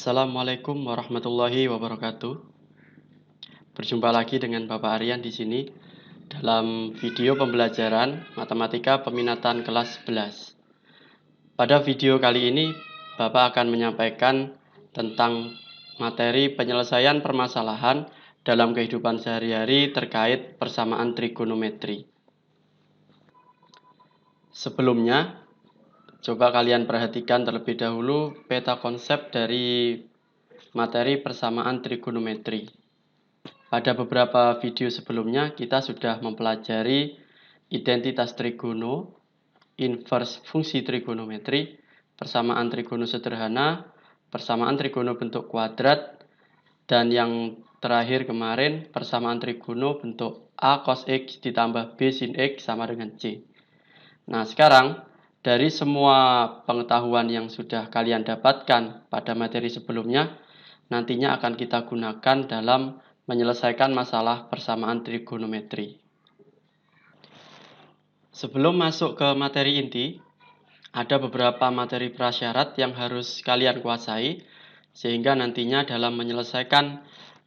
Assalamualaikum warahmatullahi wabarakatuh. Berjumpa lagi dengan Bapak Aryan di sini dalam video pembelajaran Matematika Peminatan kelas 11. Pada video kali ini, Bapak akan menyampaikan tentang materi penyelesaian permasalahan dalam kehidupan sehari-hari terkait persamaan trigonometri. Sebelumnya, coba kalian perhatikan terlebih dahulu peta konsep dari materi persamaan trigonometri. Pada beberapa video sebelumnya, kita sudah mempelajari identitas trigono, inverse fungsi trigonometri, persamaan trigono sederhana, persamaan trigono bentuk kuadrat, dan yang terakhir kemarin, persamaan trigono bentuk A cos X ditambah B sin X sama dengan C. Nah, sekarang dari semua pengetahuan yang sudah kalian dapatkan pada materi sebelumnya, nantinya akan kita gunakan dalam menyelesaikan masalah persamaan trigonometri. Sebelum masuk ke materi inti, ada beberapa materi prasyarat yang harus kalian kuasai, sehingga nantinya dalam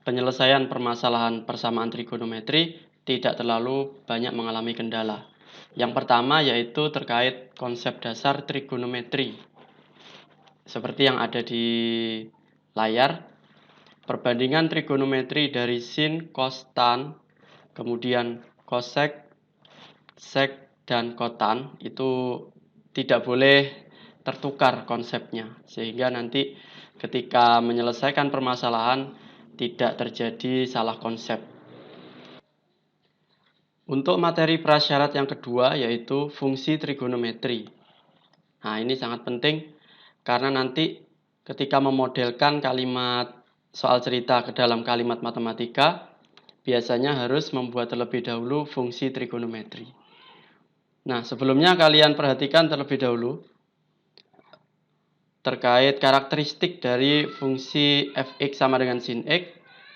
penyelesaian permasalahan persamaan trigonometri tidak terlalu banyak mengalami kendala. Yang pertama yaitu terkait konsep dasar trigonometri. Seperti yang ada di layar, perbandingan trigonometri dari sin, cos, tan, kemudian cosec, sec, dan kotan itu tidak boleh tertukar konsepnya, sehingga nanti ketika menyelesaikan permasalahan tidak terjadi salah konsep. Untuk materi prasyarat yang kedua yaitu fungsi trigonometri. Nah, ini sangat penting karena nanti ketika memodelkan kalimat soal cerita ke dalam kalimat matematika, biasanya harus membuat terlebih dahulu fungsi trigonometri. Nah, sebelumnya kalian perhatikan terlebih dahulu terkait karakteristik dari fungsi fx sama dengan sin x,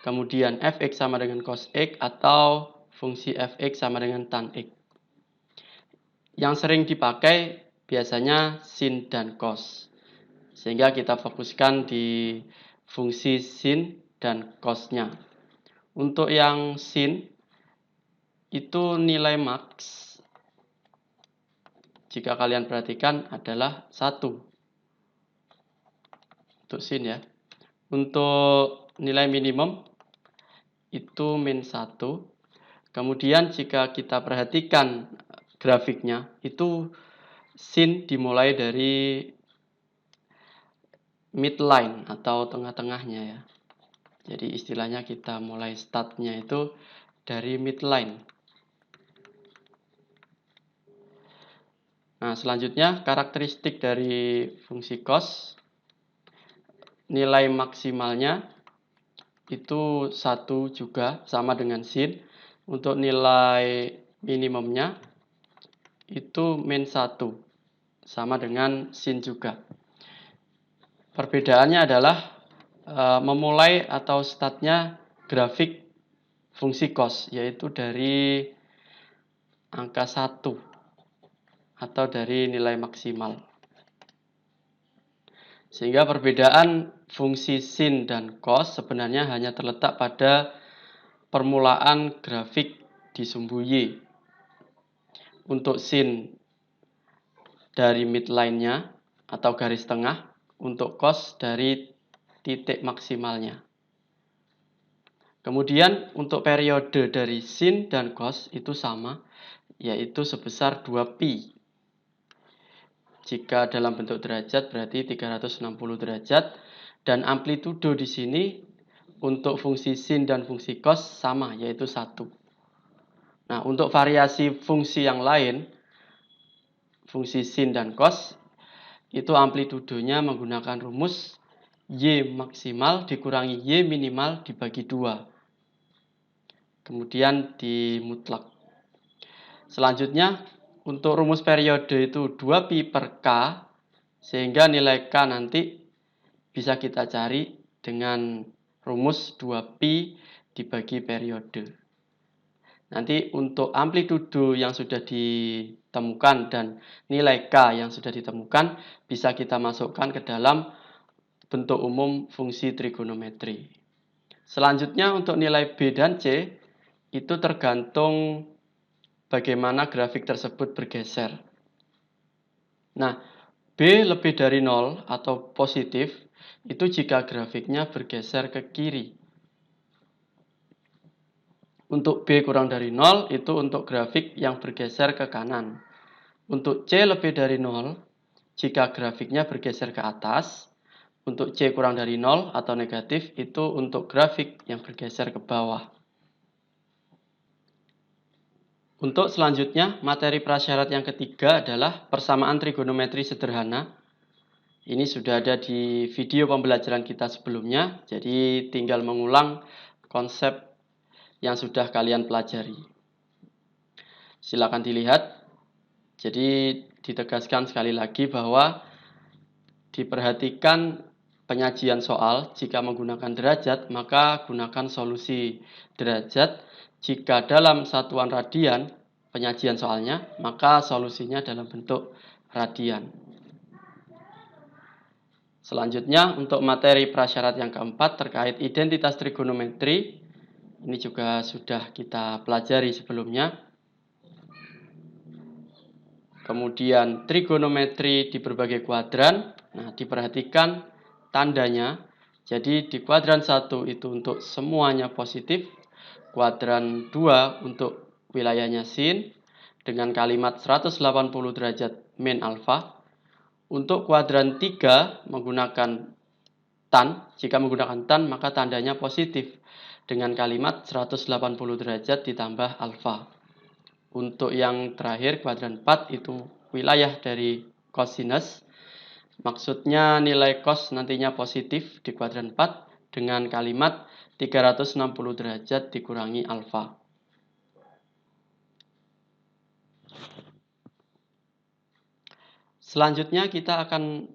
kemudian fx sama dengan cos x, atau fungsi fx sama dengan tan x. Yang sering dipakai biasanya sin dan cos, sehingga kita fokuskan di fungsi sin dan cosnya. Untuk yang sin itu nilai max, jika kalian perhatikan adalah 1 untuk sin ya. Untuk nilai minimum itu min 1. Kemudian jika kita perhatikan grafiknya, itu sin dimulai dari midline atau tengah-tengahnya ya. Jadi istilahnya kita mulai startnya itu dari midline. Nah, selanjutnya karakteristik dari fungsi cos, nilai maksimalnya itu 1 juga sama dengan sin. Untuk nilai minimumnya itu min 1 sama dengan sin juga. Perbedaannya adalah memulai atau startnya grafik fungsi cos, yaitu dari angka 1 atau dari nilai maksimal. Sehingga perbedaan fungsi sin dan cos sebenarnya hanya terletak pada permulaan grafik di sumbu Y. Untuk sin dari midline-nya atau garis tengah, untuk cos dari titik maksimalnya. Kemudian untuk periode dari sin dan cos itu sama, yaitu sebesar 2pi. Jika dalam bentuk derajat berarti 360 derajat, dan amplitudo di sini untuk fungsi sin dan fungsi cos sama, yaitu 1. Nah, untuk variasi fungsi yang lain, fungsi sin dan cos, itu amplitudonya menggunakan rumus Y maksimal dikurangi Y minimal dibagi 2. Kemudian dimutlak. Selanjutnya, untuk rumus periode itu 2pi per K, sehingga nilai K nanti bisa kita cari dengan rumus 2pi dibagi periode. Nanti untuk amplitudo yang sudah ditemukan dan nilai K yang sudah ditemukan bisa kita masukkan ke dalam bentuk umum fungsi trigonometri. Selanjutnya untuk nilai B dan C itu tergantung bagaimana grafik tersebut bergeser. Nah, B lebih dari 0 atau positif itu jika grafiknya bergeser ke kiri. Untuk B kurang dari 0 itu untuk grafik yang bergeser ke kanan. Untuk C lebih dari 0 jika grafiknya bergeser ke atas. Untuk C kurang dari 0 atau negatif itu untuk grafik yang bergeser ke bawah. Untuk selanjutnya, materi prasyarat yang ketiga adalah persamaan trigonometri sederhana. Ini sudah ada di video pembelajaran kita sebelumnya, jadi tinggal mengulang konsep yang sudah kalian pelajari. Silakan dilihat. Jadi ditegaskan sekali lagi bahwa diperhatikan penyajian soal. Jika menggunakan derajat, maka gunakan solusi derajat. Jika dalam satuan radian penyajian soalnya, maka solusinya dalam bentuk radian. Selanjutnya untuk materi prasyarat yang keempat terkait identitas trigonometri. Ini juga sudah kita pelajari sebelumnya. Kemudian trigonometri di berbagai kuadran. Nah, diperhatikan tandanya. Jadi di kuadran 1 itu untuk semuanya positif. Kuadran 2 untuk wilayahnya sin dengan kalimat 180 derajat min alfa. Untuk kuadran 3 menggunakan tan. Jika menggunakan tan maka tandanya positif dengan kalimat 180 derajat ditambah alfa. Untuk yang terakhir kuadran 4 itu wilayah dari cosinus. Maksudnya nilai cos nantinya positif di kuadran 4 dengan kalimat 360 derajat dikurangi alfa. Selanjutnya kita akan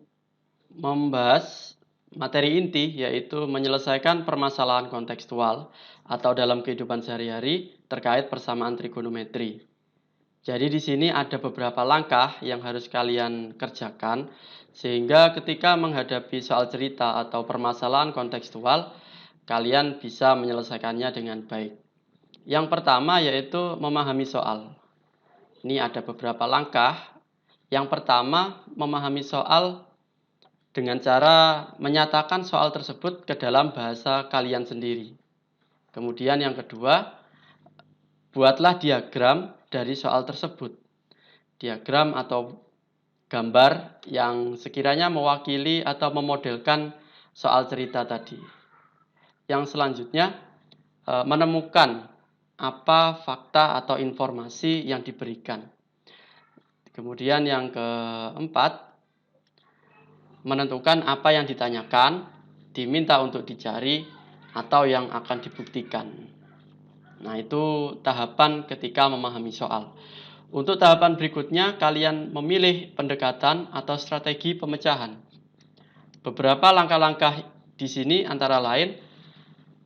membahas materi inti, yaitu menyelesaikan permasalahan kontekstual atau dalam kehidupan sehari-hari terkait persamaan trigonometri. Jadi di sini ada beberapa langkah yang harus kalian kerjakan sehingga ketika menghadapi soal cerita atau permasalahan kontekstual, kalian bisa menyelesaikannya dengan baik. Yang pertama yaitu memahami soal. Ini ada beberapa langkah. Yang pertama, memahami soal dengan cara menyatakan soal tersebut ke dalam bahasa kalian sendiri. Kemudian yang kedua, buatlah diagram dari soal tersebut. Diagram atau gambar yang sekiranya mewakili atau memodelkan soal cerita tadi. Yang selanjutnya, menemukan apa fakta atau informasi yang diberikan. Kemudian yang keempat, menentukan apa yang ditanyakan, diminta untuk dicari, atau yang akan dibuktikan. Nah, itu tahapan ketika memahami soal. Untuk tahapan berikutnya, kalian memilih pendekatan atau strategi pemecahan. Beberapa langkah-langkah di sini antara lain,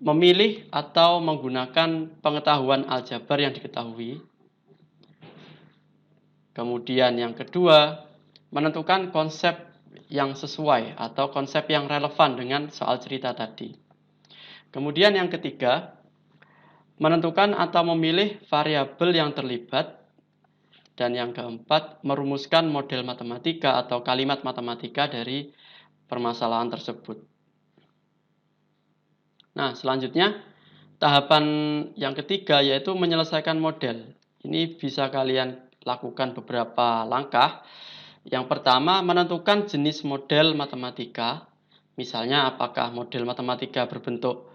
memilih atau menggunakan pengetahuan aljabar yang diketahui. Kemudian yang kedua, menentukan konsep yang sesuai atau konsep yang relevan dengan soal cerita tadi. Kemudian yang ketiga, menentukan atau memilih variabel yang terlibat. Dan yang keempat, merumuskan model matematika atau kalimat matematika dari permasalahan tersebut. Nah, selanjutnya tahapan yang ketiga yaitu menyelesaikan model. Ini bisa kalian lakukan beberapa langkah. Yang pertama, menentukan jenis model matematika. Misalnya apakah model matematika berbentuk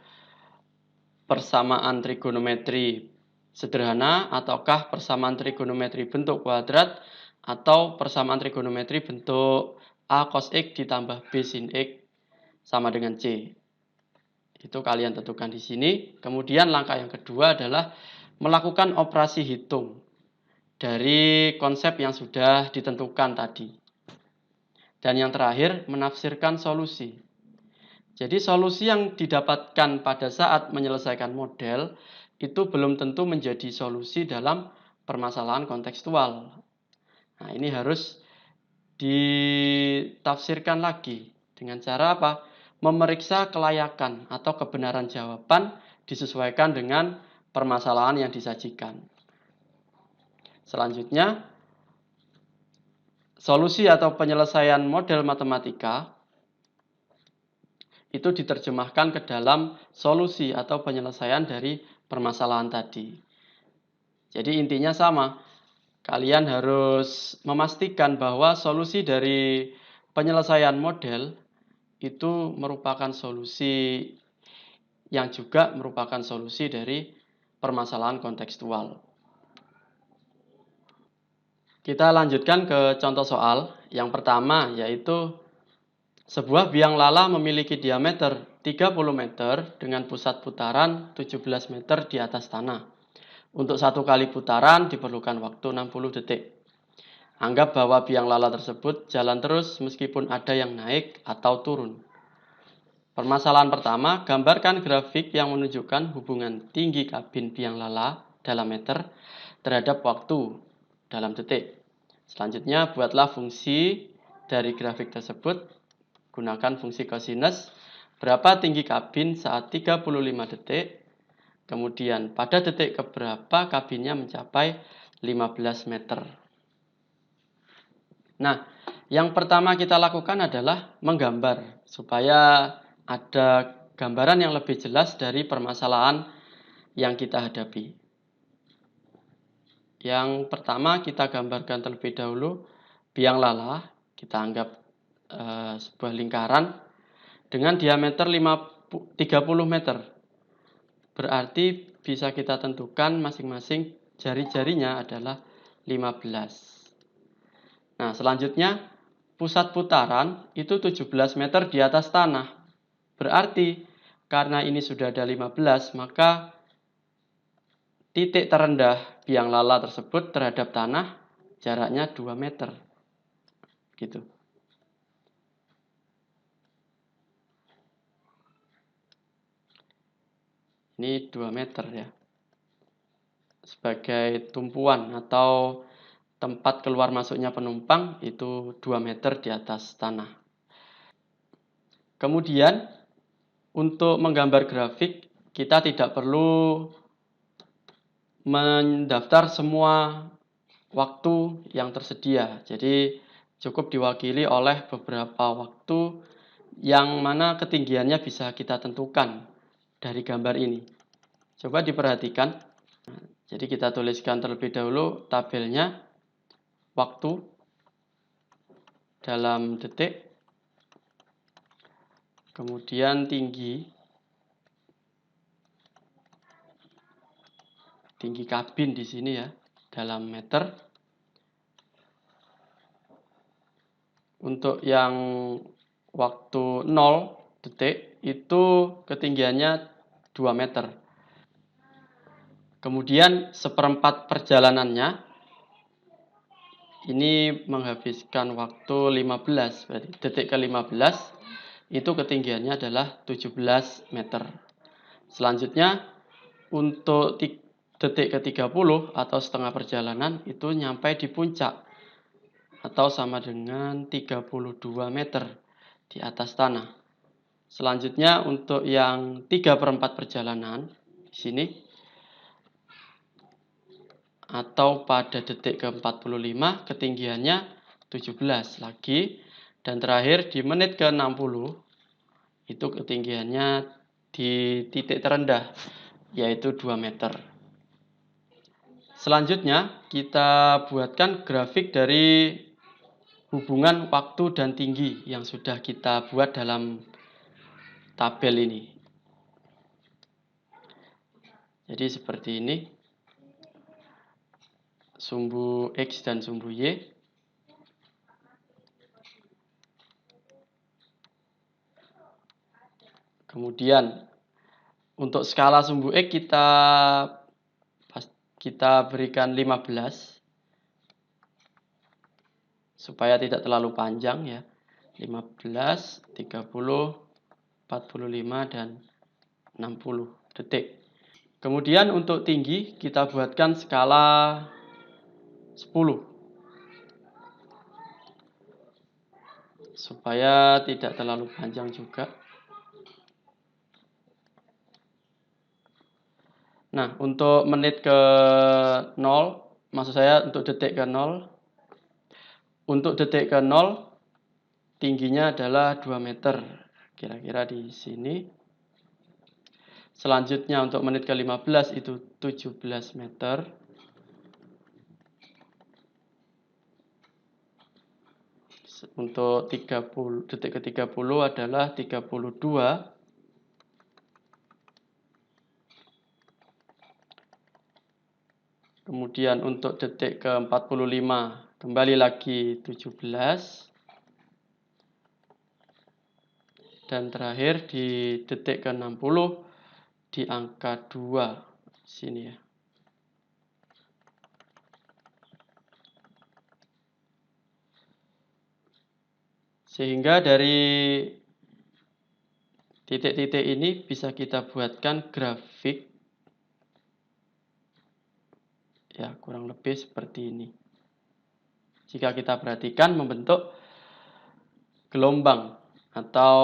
persamaan trigonometri sederhana ataukah persamaan trigonometri bentuk kuadrat atau persamaan trigonometri bentuk A cos X ditambah B sin X sama dengan C. Itu kalian tentukan di sini. Kemudian langkah yang kedua adalah melakukan operasi hitung dari konsep yang sudah ditentukan tadi. Dan yang terakhir, menafsirkan solusi. Jadi solusi yang didapatkan pada saat menyelesaikan model itu belum tentu menjadi solusi dalam permasalahan kontekstual. Nah, ini harus ditafsirkan lagi. Dengan cara apa? memeriksa kelayakan atau kebenaran jawaban disesuaikan dengan permasalahan yang disajikan. Selanjutnya, solusi atau penyelesaian model matematika itu diterjemahkan ke dalam solusi atau penyelesaian dari permasalahan tadi. Jadi intinya sama, kalian harus memastikan bahwa solusi dari penyelesaian model itu merupakan solusi yang juga merupakan solusi dari permasalahan kontekstual. Kita lanjutkan ke contoh soal. Yang pertama yaitu sebuah biang lala memiliki diameter 30 meter dengan pusat putaran 17 meter di atas tanah. Untuk satu kali putaran diperlukan waktu 60 detik. Anggap bahwa biang lala tersebut jalan terus meskipun ada yang naik atau turun. Permasalahan pertama, gambarkan grafik yang menunjukkan hubungan tinggi kabin biang lala dalam meter terhadap waktu dalam detik. Selanjutnya, buatlah fungsi dari grafik tersebut. Gunakan fungsi kosinus. Berapa tinggi kabin saat 35 detik. Kemudian, pada detik keberapa kabinnya mencapai 15 meter. Nah, yang pertama kita lakukan adalah menggambar supaya ada gambaran yang lebih jelas dari permasalahan yang kita hadapi. Yang pertama kita gambarkan terlebih dahulu biang lala, kita anggap sebuah lingkaran dengan diameter 30 meter. Berarti bisa kita tentukan masing-masing jari-jarinya adalah 15. Nah, selanjutnya pusat putaran itu 17 meter di atas tanah. Berarti karena ini sudah ada 15, maka titik terendah biang lala tersebut terhadap tanah jaraknya 2 meter. Gitu. Ini 2 meter ya. Sebagai tumpuan atau tempat keluar masuknya penumpang itu 2 meter di atas tanah. Kemudian untuk menggambar grafik kita tidak perlu mendaftar semua waktu yang tersedia. Jadi cukup diwakili oleh beberapa waktu yang mana ketinggiannya bisa kita tentukan dari gambar ini. Coba diperhatikan. Jadi kita tuliskan terlebih dahulu tabelnya waktu dalam detik, kemudian tinggi kabin di sini ya dalam meter. Untuk yang waktu 0 detik itu ketinggiannya 2 meter. Kemudian seperempat perjalanannya ini menghabiskan waktu 15, berarti detik ke-15 itu ketinggiannya adalah 17 meter. Selanjutnya untuk detik ke-30 atau setengah perjalanan itu nyampe di puncak atau sama dengan 32 meter di atas tanah. Selanjutnya untuk yang 3/4 perjalanan di sini atau pada detik ke-45 ketinggiannya 17 lagi, dan terakhir di menit ke-60 itu ketinggiannya di titik terendah yaitu 2 meter. Selanjutnya kita buatkan grafik dari hubungan waktu dan tinggi yang sudah kita buat dalam tabel ini. Jadi seperti ini. Sumbu X dan sumbu Y. Kemudian untuk skala sumbu X kita berikan 15 supaya tidak terlalu panjang ya. 15, 30, 45 dan 60 detik. Kemudian untuk tinggi kita buatkan skala 10 supaya tidak terlalu panjang juga. Nah, untuk menit ke 0, maksud saya untuk detik ke 0. Untuk detik ke 0, tingginya adalah 2 meter. Kira-kira di sini. Selanjutnya untuk menit ke 15 itu 17 meter. Untuk detik ke 30 adalah 32. Kemudian untuk detik ke 45 kembali lagi 17. Dan terakhir di detik ke 60 di angka 2 sini ya. Sehingga dari titik-titik ini bisa kita buatkan grafik ya, kurang lebih seperti ini. Jika kita perhatikan membentuk gelombang atau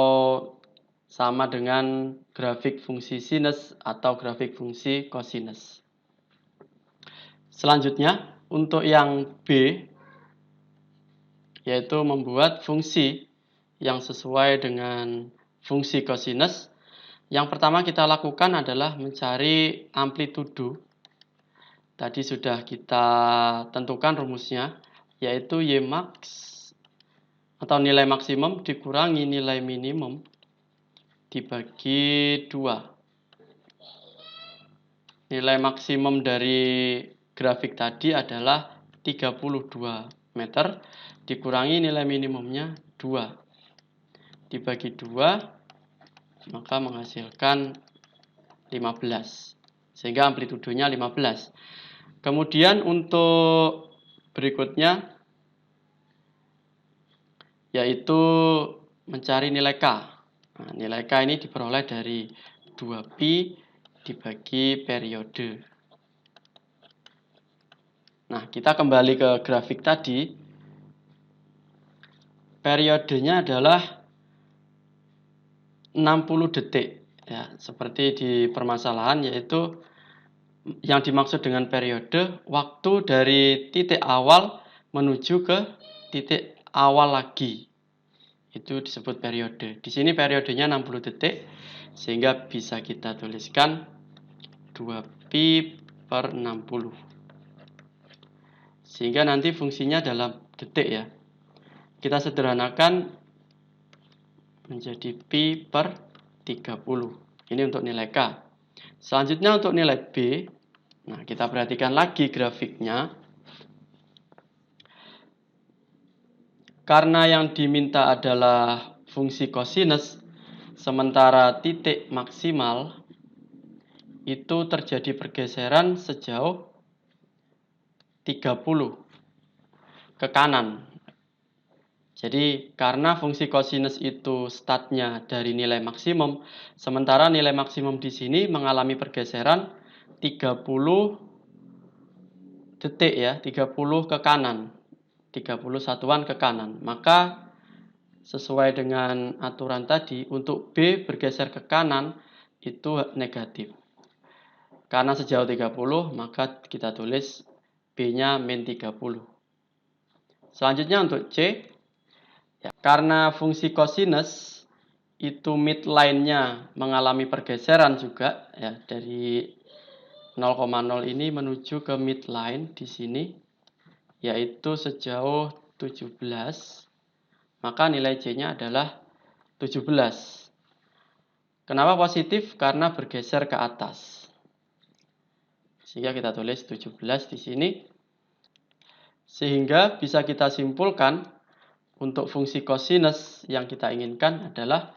sama dengan grafik fungsi sinus atau grafik fungsi kosinus. Selanjutnya untuk yang B, yaitu membuat fungsi yang sesuai dengan fungsi kosinus. Yang pertama kita lakukan adalah mencari amplitudo. Tadi sudah kita tentukan rumusnya, yaitu Y max atau nilai maksimum dikurangi nilai minimum dibagi 2. Nilai maksimum dari grafik tadi adalah 32 meter dikurangi nilai minimumnya 2. Dibagi 2 maka menghasilkan 15. Sehingga amplitudonya 15. Kemudian untuk berikutnya yaitu mencari nilai K. Nah, nilai K ini diperoleh dari 2pi dibagi periode. Nah, kita kembali ke grafik tadi. Periodenya adalah 60 detik. Ya, seperti di permasalahan, yaitu yang dimaksud dengan periode waktu dari titik awal menuju ke titik awal lagi. Itu disebut periode. Di sini periodenya 60 detik, sehingga bisa kita tuliskan 2pi per 60. Sehingga nanti fungsinya dalam detik ya. Kita sederhanakan menjadi pi per 30. Ini untuk nilai K. Selanjutnya untuk nilai B. Nah, kita perhatikan lagi grafiknya. Karena yang diminta adalah fungsi kosinus, sementara titik maksimal itu terjadi pergeseran sejauh 30 ke kanan. Jadi karena fungsi kosinus itu startnya dari nilai maksimum, sementara nilai maksimum di sini mengalami pergeseran 30 detik ya, 30 ke kanan, 30 satuan ke kanan. Maka sesuai dengan aturan tadi, untuk B bergeser ke kanan itu negatif. Karena sejauh 30, maka kita tulis B-nya min 30. Selanjutnya untuk C, ya, karena fungsi kosinus itu midline-nya mengalami pergeseran juga ya, dari 0,0 ini menuju ke midline di sini, yaitu sejauh 17, maka nilai C-nya adalah 17. Kenapa positif? Karena bergeser ke atas. Sehingga kita tulis 17 di sini. Sehingga bisa kita simpulkan untuk fungsi kosinus yang kita inginkan adalah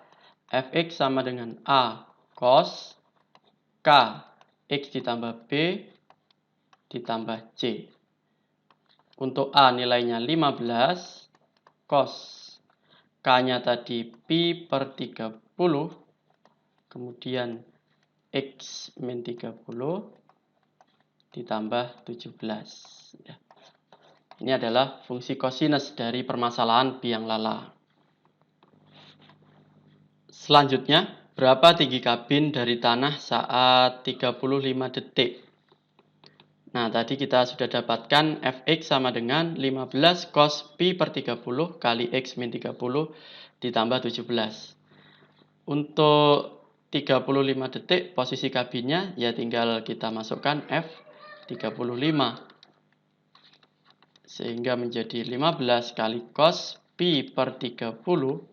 fx sama dengan A cos K X ditambah B ditambah C. Untuk A nilainya 15, cos K-nya tadi pi per 30, kemudian X min 30 ditambah 17. Ya. Ini adalah fungsi kosinus dari permasalahan biang lala. Selanjutnya, Berapa tinggi kabin dari tanah saat 35 detik? Nah, tadi kita sudah dapatkan Fx sama dengan 15 cos pi per 30 kali X min 30 ditambah 17. Untuk 35 detik posisi kabinnya ya tinggal kita masukkan F 35. Sehingga menjadi 15 kali cos pi per 30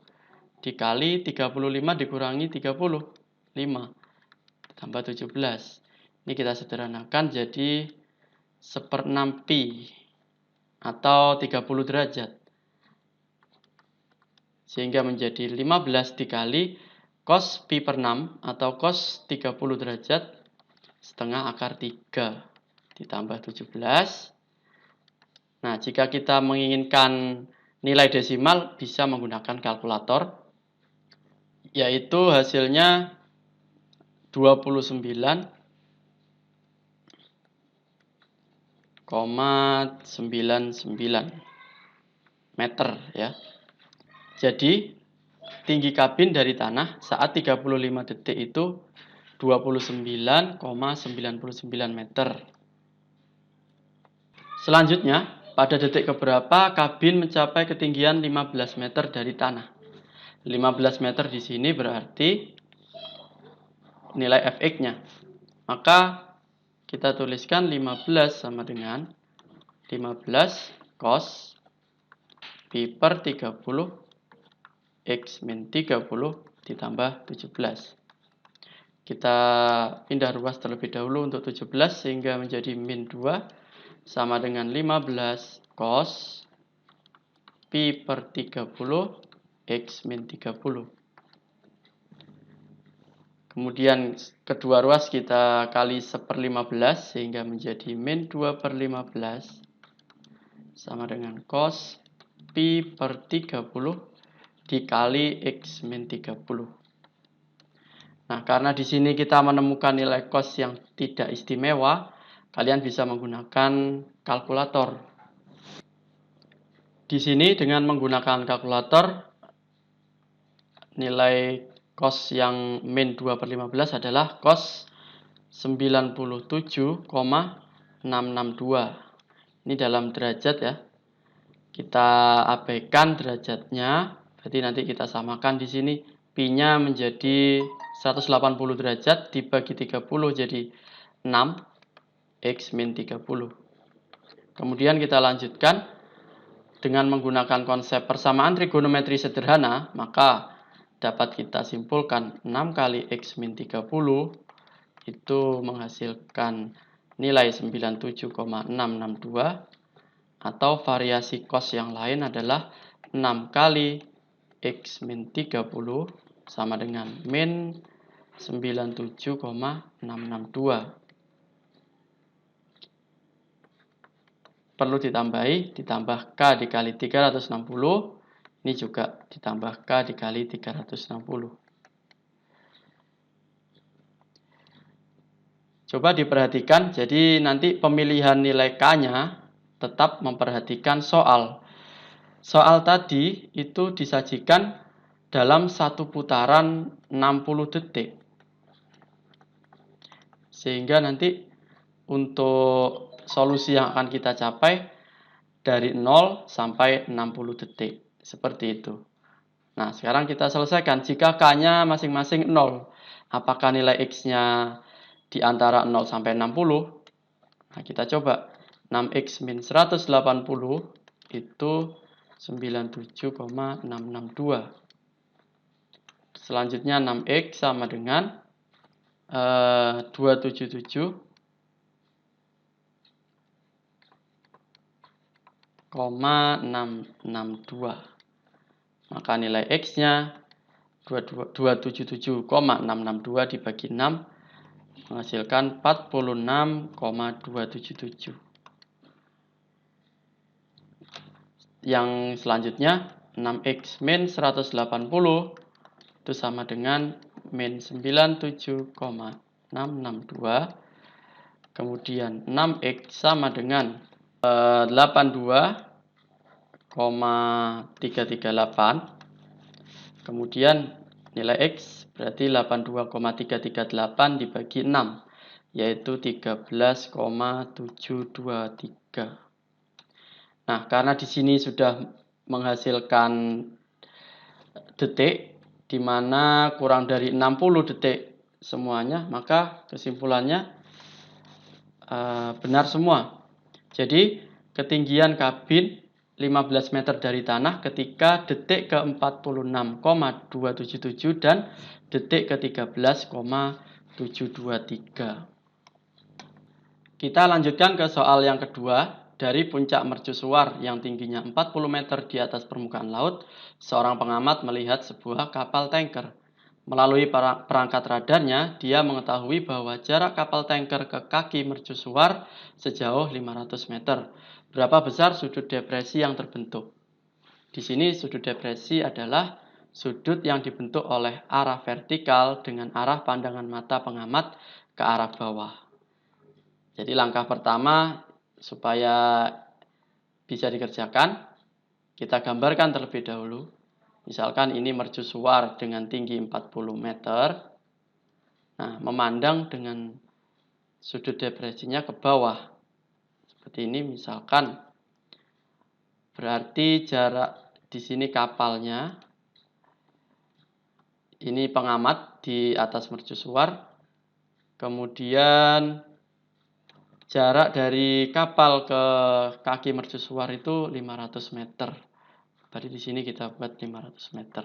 dikali 35 dikurangi 30. 5 tambah 17. Ini kita sederhanakan jadi 1/6 pi atau 30 derajat. Sehingga menjadi 15 dikali cos pi per 6 atau cos 30 derajat setengah akar 3 ditambah 17. Nah, jika kita menginginkan nilai desimal bisa menggunakan kalkulator, yaitu hasilnya 29,99 meter ya. Jadi tinggi kabin dari tanah saat 35 detik itu 29,99 meter. Selanjutnya, pada detik keberapa kabin mencapai ketinggian 15 meter dari tanah? 15 meter di sini berarti nilai Fx-nya. Maka kita tuliskan 15 sama dengan 15 cos pi per 30 X min 30 ditambah 17. Kita pindah ruas terlebih dahulu untuk 17 sehingga menjadi min 2 sama dengan 15 cos pi per 30 X min 30. Kemudian kedua ruas kita kali 1/15 sehingga menjadi min 2/15 sama dengan cos pi per 30 dikali X min 30. Nah, karena di sini kita menemukan nilai cos yang tidak istimewa, kalian bisa menggunakan kalkulator. Di sini dengan menggunakan kalkulator, nilai cos yang min 2/15 adalah cos 97,662. Ini dalam derajat ya. Kita abaikan derajatnya, berarti nanti kita samakan di sini. Pi-nya menjadi 180 derajat dibagi 30 jadi 6 X min 30. Kemudian kita lanjutkan dengan menggunakan konsep persamaan trigonometri sederhana, maka dapat kita simpulkan 6 kali X min 30 itu menghasilkan nilai 97,662 atau variasi cos yang lain adalah 6 kali X min 30 sama dengan min 97,662. Perlu ditambahi, ditambah K dikali 360, ini juga ditambah K dikali 360. Coba diperhatikan, jadi nanti pemilihan nilai K-nya tetap memperhatikan soal. Soal tadi itu disajikan dalam satu putaran 60 detik. Sehingga nanti untuk solusi yang akan kita capai dari 0 sampai 60 detik. Seperti itu. Nah, sekarang kita selesaikan. Jika K-nya masing-masing 0, apakah nilai X-nya di antara 0 sampai 60? Nah, kita coba. 6X min 180 itu 97,662. Selanjutnya 6X sama dengan 277,662. Maka nilai X-nya 277,662 dibagi 6 menghasilkan 46,277. Yang selanjutnya 6X min 180 itu sama dengan min 97,662. Kemudian 6X sama dengan 82,338. Kemudian nilai X Berarti 82,338 dibagi 6, yaitu 13,723. Nah, karena di sini sudah menghasilkan detik, di mana kurang dari 60 detik semuanya, maka kesimpulannya benar semua. Jadi, ketinggian kabin 15 meter dari tanah ketika detik ke-46,277 dan detik ke-13,723. Kita lanjutkan ke soal yang kedua. Dari puncak mercusuar yang tingginya 40 meter di atas permukaan laut, seorang pengamat melihat sebuah kapal tanker. Melalui perangkat radarnya, dia mengetahui bahwa jarak kapal tanker ke kaki mercusuar sejauh 500 meter. Berapa besar sudut depresi yang terbentuk? Di sini sudut depresi adalah sudut yang dibentuk oleh arah vertikal dengan arah pandangan mata pengamat ke arah bawah. Jadi langkah pertama supaya bisa dikerjakan, kita gambarkan terlebih dahulu. Misalkan ini mercusuar dengan tinggi 40 meter. Nah, memandang dengan sudut depresinya ke bawah. Seperti ini misalkan. Berarti jarak di sini kapalnya. Ini pengamat di atas mercusuar. Kemudian jarak dari kapal ke kaki mercusuar itu 500 meter. Berarti di sini kita buat 500 meter.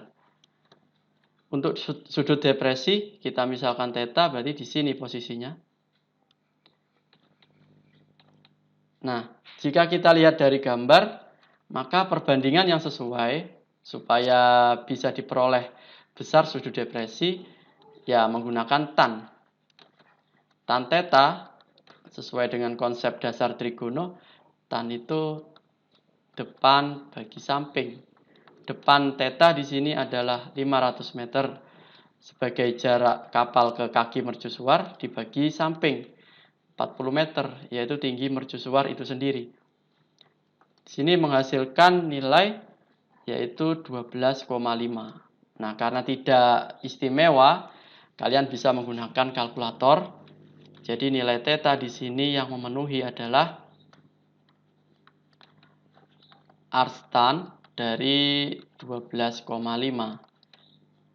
Untuk sudut depresi, kita misalkan theta, berarti di sini posisinya. Nah, jika kita lihat dari gambar, maka perbandingan yang sesuai supaya bisa diperoleh besar sudut depresi, ya menggunakan tan. Tan theta sesuai dengan konsep dasar trigono, tan itu depan bagi samping. Depan theta di sini adalah 500 meter sebagai jarak kapal ke kaki mercusuar dibagi samping 40 meter, yaitu tinggi mercusuar itu sendiri. Di sini menghasilkan nilai yaitu 12,5. Nah, karena tidak istimewa, kalian bisa menggunakan kalkulator. Jadi nilai theta di sini yang memenuhi adalah arstan dari 12,5.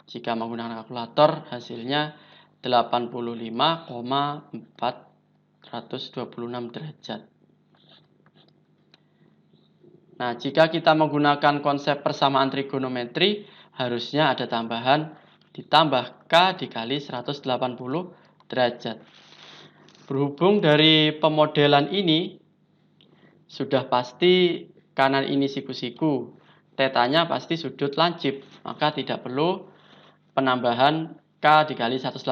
Jika menggunakan kalkulator hasilnya 85,426 derajat. Nah, jika kita menggunakan konsep persamaan trigonometri, harusnya ada tambahan ditambah K dikali 180 derajat. Berhubung dari pemodelan ini, sudah pasti kanan ini siku-siku, tetanya pasti sudut lancip, maka tidak perlu penambahan K dikali 180.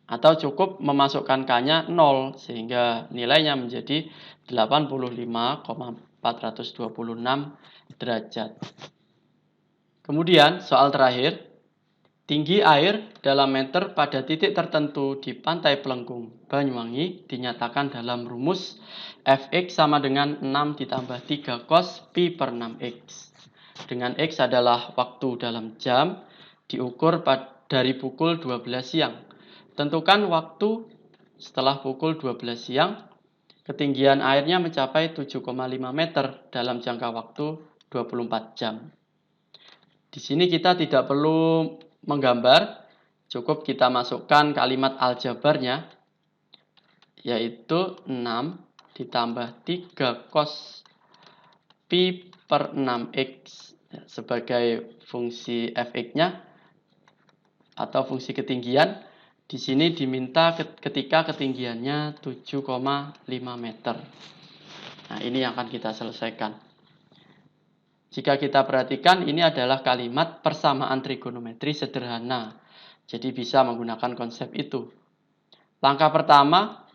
Atau cukup memasukkan K-nya 0, sehingga nilainya menjadi 85,426 derajat. Kemudian soal terakhir, tinggi air dalam meter pada titik tertentu di pantai Pelengkung, Banyuwangi dinyatakan dalam rumus Fx sama dengan 6 ditambah 3 cos pi per 6x. Dengan x adalah waktu dalam jam, diukur dari pukul 12 siang. Tentukan waktu setelah pukul 12 siang, ketinggian airnya mencapai 7,5 meter dalam jangka waktu 24 jam. Di sini kita tidak perlu menggambar, cukup kita masukkan kalimat aljabarnya, yaitu 6 ditambah 3 cos pi per 6x sebagai fungsi fx-nya atau fungsi ketinggian. Di sini diminta ketika ketinggiannya 7,5 meter. Nah, ini yang akan kita selesaikan. Jika kita perhatikan, ini adalah kalimat persamaan trigonometri sederhana. Jadi bisa menggunakan konsep itu. Langkah pertama,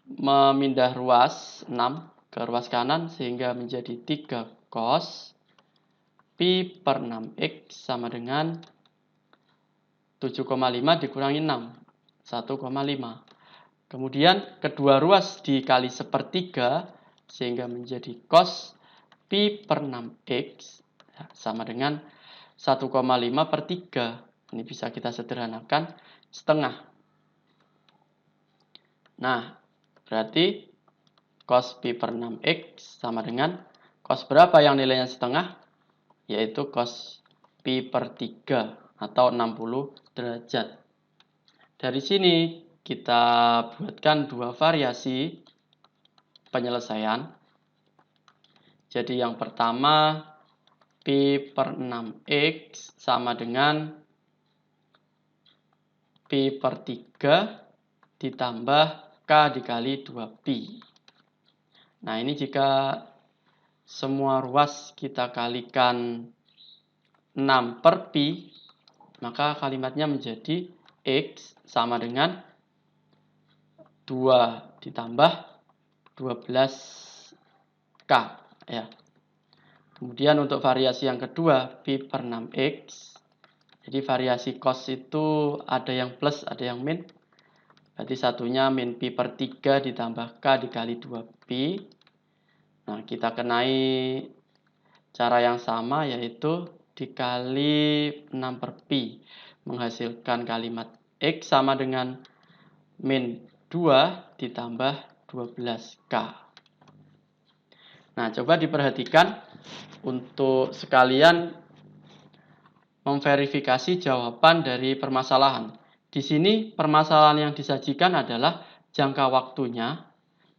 memindah ruas 6 ke ruas kanan sehingga menjadi 3 cos pi per 6x sama dengan 7,5 dikurangi 6, 1,5. Kemudian kedua ruas dikali sepertiga sehingga menjadi cos pi per 6x sama dengan 1,5 per 3. Ini bisa kita sederhanakan setengah. Nah, berarti cos pi per 6x sama dengan cos berapa yang nilainya setengah? Yaitu cos pi per 3 atau 60 derajat. Dari sini kita buatkan dua variasi penyelesaian. Jadi yang pertama pi per 6x sama dengan pi per 3 ditambah k dikali 2pi. Nah, ini jika semua ruas kita kalikan 6 per pi, maka kalimatnya menjadi x sama dengan 2 ditambah 12k. Ya. Kemudian untuk variasi yang kedua, pi per 6x. Jadi variasi cos itu ada yang plus, ada yang min. Berarti satunya min pi per 3 ditambah k dikali 2pi. Nah, kita kenai cara yang sama, yaitu dikali 6 per pi. Menghasilkan kalimat x sama dengan min 2 ditambah 12k. Nah, coba diperhatikan untuk sekalian memverifikasi jawaban dari permasalahan. Di sini permasalahan yang disajikan adalah jangka waktunya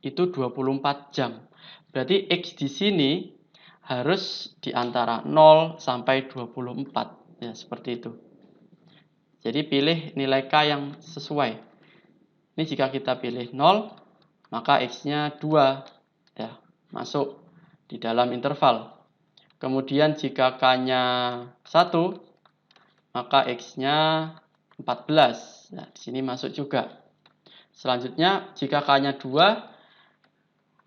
itu 24 jam. Berarti X di sini harus di antara 0 sampai 24. Ya, seperti itu. Jadi pilih nilai K yang sesuai. Ini jika kita pilih 0, maka X-nya 2. Ya, masuk di dalam interval. Kemudian jika K-nya 1, maka X-nya 14. Nah, di sini masuk juga. Selanjutnya, jika K-nya 2,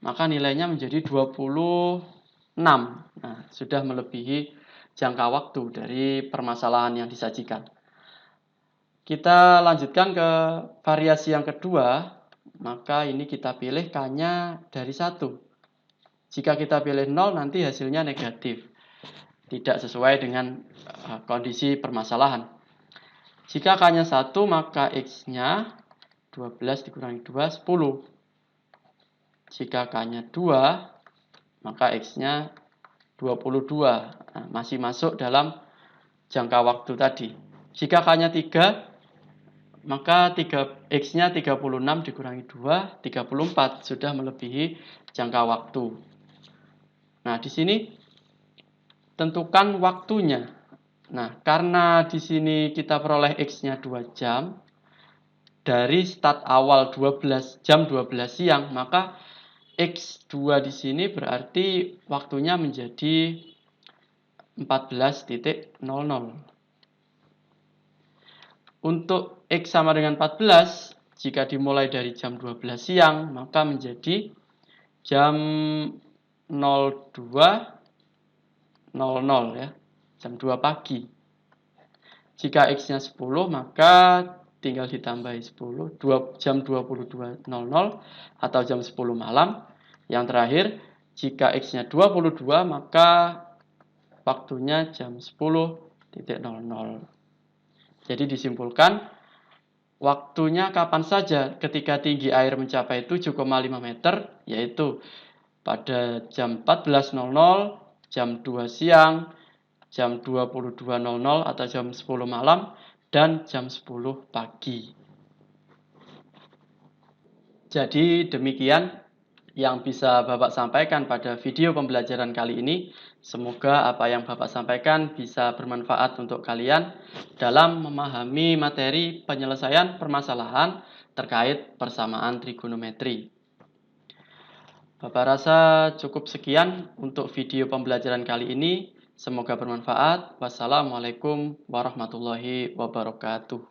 maka nilainya menjadi 26. Nah, sudah melebihi jangka waktu dari permasalahan yang disajikan. Kita lanjutkan ke variasi yang kedua, maka ini kita pilih K-nya dari 1. Jika kita pilih 0, nanti hasilnya negatif. Tidak sesuai dengan kondisi permasalahan. Jika K-nya 1, maka X-nya 12 dikurangi 2, 10. Jika K-nya 2, maka X-nya 22. Nah, masih masuk dalam jangka waktu tadi. Jika K-nya 3, maka X-nya 36 dikurangi 2, 34. Sudah melebihi jangka waktu. Nah, di sini tentukan waktunya. Nah, karena di sini kita peroleh X-nya 2 jam, dari start awal 12 siang, maka X2 di sini berarti waktunya menjadi 14.00. Untuk X sama dengan 14, jika dimulai dari jam 12 siang, maka menjadi jam 02.00 ya. Jam 2 pagi. Jika X-nya 10, maka tinggal ditambahi 10, jam 22.00 atau jam 10 malam. Yang terakhir, jika X-nya 22, maka waktunya jam 10.00. Jadi disimpulkan, waktunya kapan saja ketika tinggi air mencapai 7,5 meter, yaitu pada jam 14.00, jam 2 siang, jam 22.00 atau jam 10 malam, dan jam 10 pagi. Jadi demikian yang bisa Bapak sampaikan pada video pembelajaran kali ini. Semoga apa yang Bapak sampaikan bisa bermanfaat untuk kalian dalam memahami materi penyelesaian permasalahan terkait persamaan trigonometri. Bapak rasa cukup sekian untuk video pembelajaran kali ini. Semoga bermanfaat. Wassalamualaikum warahmatullahi wabarakatuh.